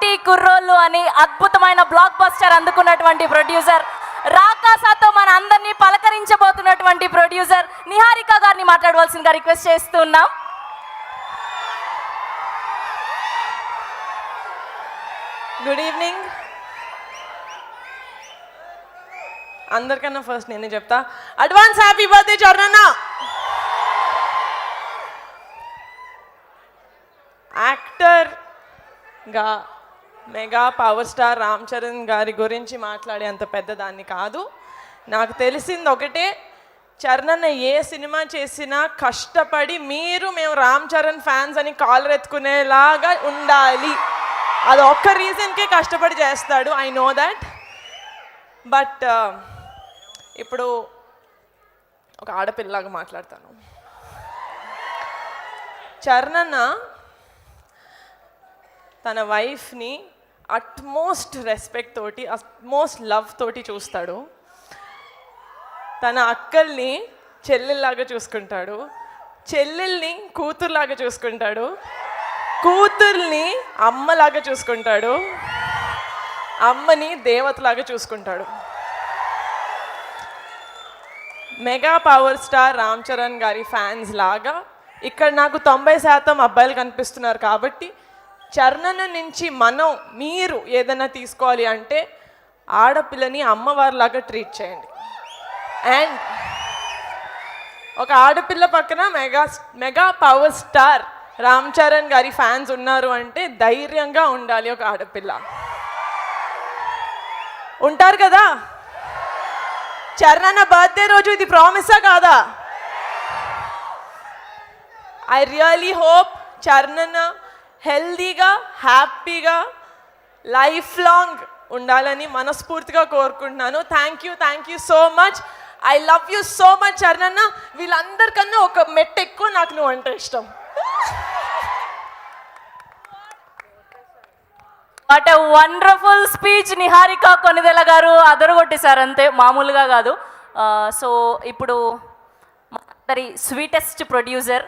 Rowdy కుర్రోళ్ళు అని అద్భుతమైన బ్లాక్ బస్టర్ అందుకున్నటువంటి ప్రొడ్యూసర్, రాకాసాతో మన అందరినీ పలకరించబోతున్నటువంటి ప్రొడ్యూసర్ నిహారిక గారిని మాట్లాడవలసిందిగా రిక్వెస్ట్ చేస్తున్నాం. Good evening. అందరికన్నా ఫస్ట్ నేనే చెప్తా, అడ్వాన్స్ హ్యాపీ బర్త్డే చరణ్. యాక్టర్గా mega power star Ram Charan గారి గురించి మాట్లాడే అంత పెద్దదాన్ని కాదు. నాకు తెలిసింది ఒకటే, చరణ్ ఏ సినిమా చేసినా కష్టపడి మేము రామ్ చరణ్ ఫ్యాన్స్ అని కాలర్ ఎత్తుకునేలాగా ఉండాలి. అది ఒక్క రీజన్కే కష్టపడి చేస్తాడు. I know that. బట్ ఇప్పుడు ఒక ఆడపిల్లలాగా మాట్లాడతాను. చరణ్ తన వైఫ్ని అట్మోస్ట్ రెస్పెక్ట్ తోటి, అట్మోస్ట్ లవ్ తోటి చూస్తాడు. తన అక్కల్ని చెల్లెల్లాగా చూసుకుంటాడు, చెల్లెల్ని కూతురులాగా చూసుకుంటాడు, కూతుర్ని అమ్మలాగా చూసుకుంటాడు, అమ్మని దేవతలాగా చూసుకుంటాడు. Mega power star Ram Charan గారి ఫ్యాన్స్ లాగా ఇక్కడ నాకు 90% అబ్బాయిలు కనిపిస్తున్నారు. కాబట్టి చరణ్ నుంచి మీరు ఏదైనా తీసుకోవాలి అంటే ఆడపిల్లని అమ్మవారిలాగా ట్రీట్ చేయండి. అండ్ ఒక ఆడపిల్ల పక్కన mega power star Ram Charan గారి ఫ్యాన్స్ ఉన్నారు అంటే ధైర్యంగా ఉండాలి. ఒక ఆడపిల్ల ఉంటారు కదా. చరణ్ బర్త్డే రోజు ఇది ప్రామిసా కాదా? ఐ రియలీ హోప్ చరణ్ హెల్దీగా, హ్యాపీగా, లైఫ్ లాంగ్ ఉండాలని మనస్ఫూర్తిగా కోరుకుంటున్నాను. Thank you so much. I love you so much Charan. వీళ్ళందరికన్నా ఒక మెట్టు ఎక్కువ నాకు నువ్వు అంటే ఇష్టం. What a wonderful speech Niharika Konidela గారు అదరగొట్టేశారు, అంతే, మామూలుగా కాదు. సో ఇప్పుడు స్వీటెస్ట్ ప్రొడ్యూసర్